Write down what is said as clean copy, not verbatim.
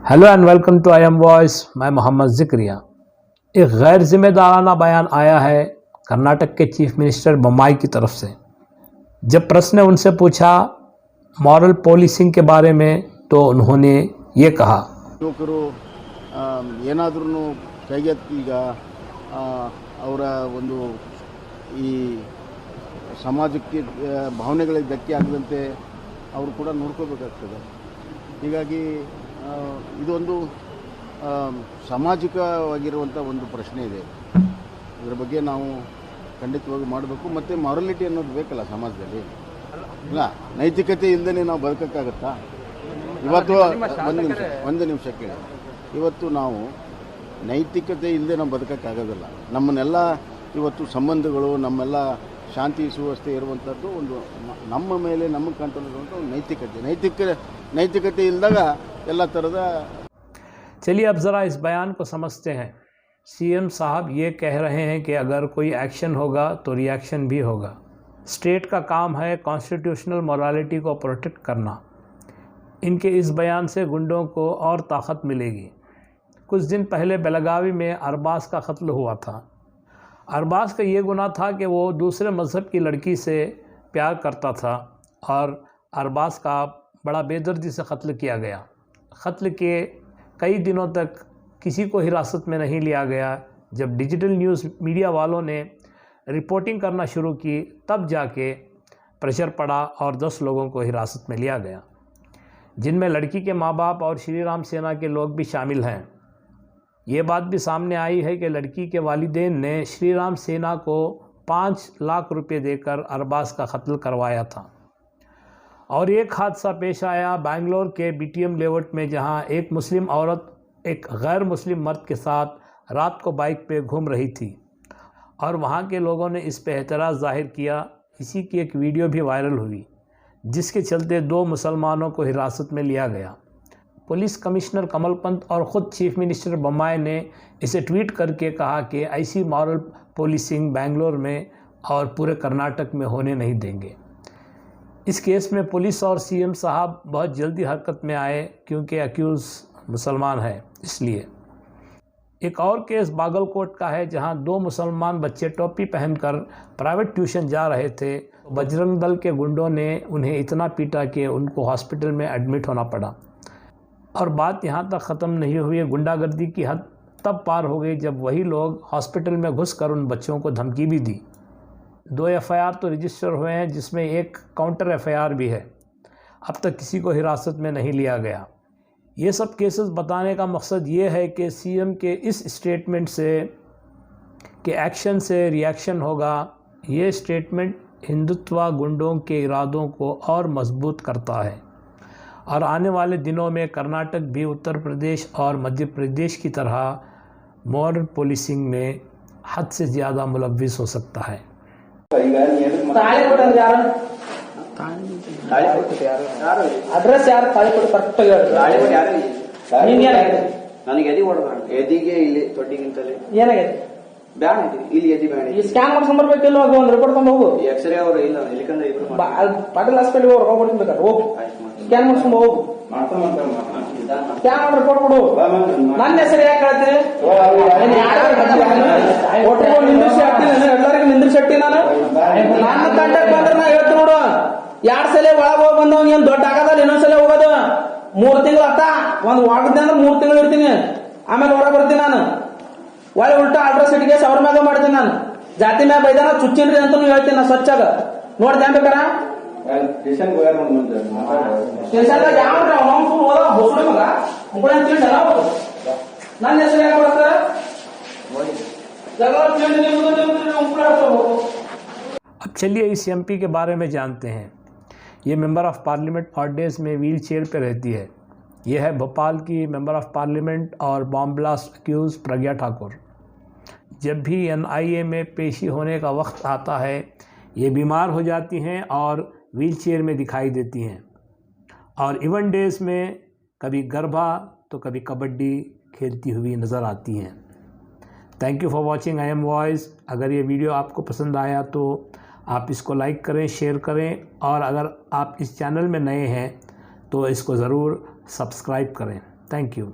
Hello and welcome to I am voice. मैं मोहम्मद ज़िक्रिया। एक गैर जिम्मेदाराना बयान आया है कर्नाटक के चीफ मिनिस्टर बोम्माई की तरफ से। जब प्रश्न ने उनसे पूछा मॉरल पॉलिसिंग के बारे में तो उन्होंने ये कहा, ಯುವಕರು ಏನಾದ್ರೂ ಕೈಗೆತ್ತಿ ಈಗ ಅವರ ಒಂದು ಈ ಸಮಾಜಕ್ಕೆ ಭಾವನೆಗಳಿಗೆ ಧಕ್ಕೆ ಆಗದಂತೆ ಅವರು ಕೂಡ ನೋಡ್ಕೋಬೇಕಾಗ್ತದೆ. ಹೀಗಾಗಿ ಇದೊಂದು ಸಾಮಾಜಿಕವಾಗಿರುವಂಥ ಒಂದು ಪ್ರಶ್ನೆ ಇದೆ. ಇದರ ಬಗ್ಗೆ ನಾವು ಖಂಡಿತವಾಗಿ ಮಾಡಬೇಕು. ಮತ್ತು ಮಾರಲಿಟಿ ಅನ್ನೋದು ಬೇಕಲ್ಲ ಸಮಾಜದಲ್ಲಿ. ಇಲ್ಲ, ನೈತಿಕತೆ ಇಲ್ಲದೇ ನಾವು ಬದುಕೋಕ್ಕಾಗತ್ತಾ? ಇವತ್ತು ಒಂದು ನಿಮಿಷ ಕೇಳಿ. ಇವತ್ತು ನಾವು ನೈತಿಕತೆ ಇಲ್ಲದೆ ನಾವು ಬದುಕೋಕ್ಕಾಗೋದಿಲ್ಲ. ನಮ್ಮನ್ನೆಲ್ಲ ಇವತ್ತು ಸಂಬಂಧಗಳು, ನಮ್ಮೆಲ್ಲ ಶಾಂತಿ ಸುವ್ಯವಸ್ಥೆ ಇರುವಂಥದ್ದು ಒಂದು ನಮ್ಮ ಮೇಲೆ ನಮಗೆ ಕಂಟ್ರೋಲ್ ಇರುವಂಥ ಒಂದು ನೈತಿಕತೆ ಇಲ್ಲದಾಗ ಎಲ್ಲ ಥರದ. चलिए अब ज़रा इस बयान को समझते हैं। सीएम साहब ये कह रहे हैं कि अगर कोई एक्शन होगा तो रिएक्शन भी होगा। स्टेट का काम है कॉन्स्टिट्यूशनल मोरालिटी को प्रोटेक्ट करना। इनके इस बयान से गुंडों को और ताकत मिलेगी। कुछ दिन पहले बेलगावी में अरबाज का कत्ल हुआ था। अरबाज का ये गुनाह था कि वो दूसरे मज़हब की लड़की से प्यार करता था और अरबाज का बड़ा बेदर्दी से कत्ल किया गया। कत्ल के कई दिनों तक किसी को हिरासत में नहीं लिया गया। जब डिजिटल न्यूज़ मीडिया वालों ने रिपोर्टिंग करना शुरू की तब जाके प्रेशर पड़ा और 10 लोगों को हिरासत में लिया गया, जिनमें लड़की के माँ बाप और श्री राम सेना के लोग भी शामिल हैं। ये बात भी सामने आई है कि लड़की के वालिदैन ने श्री राम सेना को 5 लाख रुपए देकर अरबाज का कत्ल करवाया था। और एक हादसा पेश आया बेंगलोर के बीटीएम लेआउट में, जहां एक मुस्लिम औरत एक गैर मुस्लिम मर्द के साथ रात को बाइक पे घूम रही थी और वहां के लोगों ने इस पे एतराज़ ज़ाहिर किया। इसी की एक वीडियो भी वायरल हुई, जिसके चलते 2 मुसलमानों को हिरासत में लिया गया। पुलिस कमिश्नर कमल पंत और ख़ुद चीफ मिनिस्टर बोम्माई ने इसे ट्वीट करके कहा कि ऐसी मॉरल पुलिसिंग बेंगलोर में और पूरे कर्नाटक में होने नहीं देंगे। इस केस में पुलिस और सीएम साहब बहुत जल्दी हरकत में आए क्योंकि अक्यूज़ मुसलमान है। इसलिए एक और केस बागलकोट का है, जहां 2 मुसलमान बच्चे टोपी पहनकर प्राइवेट ट्यूशन जा रहे थे। बजरंग दल के गुंडों ने उन्हें इतना पीटा कि उनको हॉस्पिटल में एडमिट होना पड़ा। और बात यहाँ तक ख़त्म नहीं हुई। गुंडागर्दी की हद तब पार हो गई जब वही लोग हॉस्पिटल में घुसकर उन बच्चों को धमकी भी दी। 2 एफआईआर तो रजिस्टर हुए हैं, जिसमें एक काउंटर एफआईआर भी है। अब तक किसी को हिरासत में नहीं लिया गया। ये सब केसेस बताने का मकसद ये है कि सीएम के इस स्टेटमेंट से कि एक्शन से रिएक्शन होगा, ये स्टेटमेंट हिंदुत्व गुंडों के इरादों को और मजबूत करता है और आने वाले दिनों में कर्नाटक भी उत्तर प्रदेश और मध्य प्रदेश की तरह मॉरल पुलिसिंग में हद से ज़्यादा मुलव्विस हो सकता है। ಅಡ್ರೆಸ್ ಯಾರು ತಾಳಿ ಕೊಟ್ಟು ಕರೆಕ್ಟ್ ನನಗೆ ಎದಿ ಹೊಡೆದ ಎದಿಗೆ ಇಲ್ಲಿ ತೊಡ್ಡಿಗಿಂತಲೇ ಏನಾಗಿದೆ ಬ್ಯಾನ್ ಐತಿ ಇಲ್ಲಿ ಎದಿ ಬ್ಯಾನ್ ಈ ಸ್ಕ್ಯಾನ್ ಮಾಡ್ಕೊಂಡ್ ಬರ್ಬೇಕಿಲ್ಲ, ಹೋಗಿ ಒಂದು ರಿಪೋರ್ಟ್ ತಗೊಂಡು ಹೋಗು. ಎಕ್ಸ್ರೇ ಅವರು ಇಲ್ಲ ಇಲ್ಲಿಕಂದ್ರೆ ಇಬ್ರು ಪಾಟೀಲ್ ಹಾಸ್ಪಿಟಲ್ ಹೋಗಿ ರಿಪೋರ್ಟ್ ಬೇಕಾದ್ರೆ ಹೋಗು, ಸ್ಕ್ಯಾನ್ ಮಾಡ್ಕೊಂಡು ಹೋಗು, ಸ್ಕ್ಯಾನ್ ಮಾಡಿ ರಿಪೋರ್ಟ್ ಕೊಡು. ನನ್ನ ಹೆಸರು ಯಾಕೆ ಹೇಳ್ತೀನಿ? ಒಟ್ಟಿಗೆ ನಿಂದಿರ್ಸಿ ಹಾಕ್ತೀನಿ, ಎಲ್ಲರಿಗೂ ನಿಂದಿರ್ಸಿ ಹಾಕ್ತೀನಿ. ನನ್ನ ಕಾಂಟ್ಯಾಕ್ಟ್ ಬಂದ್ರೆ ನಾ ಹೇಳ್ತೀನಿ ನೋಡು. 2 ಸಲ ಒಳಗೆ ಹೋಗಿ ಬಂದವ್ ಏನ್ ದೊಡ್ಡ ಆಗದಲ್ಲ. ಇನ್ನೊಂದ್ಸಲ ಹೋಗೋದು 3 ತಿಂಗಳು ಅತ್ತ ಒಂದ್ ವಾಗದೆ ಅಂದ್ರೆ 3 ತಿಂಗಳು ಇರ್ತೀನಿ, ಆಮೇಲೆ ಹೊರಗೆ ಬರ್ತೀನಿ. ನಾನು ಒಳ್ಳೆ ಉಲ್ಟಾ ಅಡ್ರೆಸ್ ಇಟ್ಟಿಗೆ ಅವ್ರ ಮ್ಯಾಗ ಮಾಡ್ತೀನಿ. ನಾನು ಜಾತಿ ಮ್ಯಾಗ ಬೈದಾನ ಚುಚ್ಚಿನ್ರಿ ಅಂತ ಹೇಳ್ತೀನಿ. ನಾ ಸ್ವಚ್ಛಾಗ ನೋಡ್ತೇನ್ ಬೇಕಾರ ನನ್ನ ಹೆಸರು ಯಾಕೆ ಕೊಡ್ತಾರೆ? अब चलिए इस एमपी के बारे में जानते हैं। ये मेंबर ऑफ़ पार्लियामेंट ऑर्डिनेंस में व्हील चेयर पर रहती है। ये है भोपाल की मेंबर ऑफ़ पार्लियामेंट और bomb blast accuse Pragya Thakur. जब भी एनआईए में पेशी होने का वक्त आता है, ये बीमार हो जाती हैं और व्हील चेयर में दिखाई देती हैं और इवन डेज़ में कभी गरबा तो कभी कबड्डी खेलती हुई नज़र आती हैं। Thank you for watching I am voice. अगर ये वीडियो आपको पसंद आया तो आप इसको लाइक करें, शेयर करें और अगर आप इस चैनल में नए हैं तो इसको ज़रूर सब्सक्राइब करें। Thank you.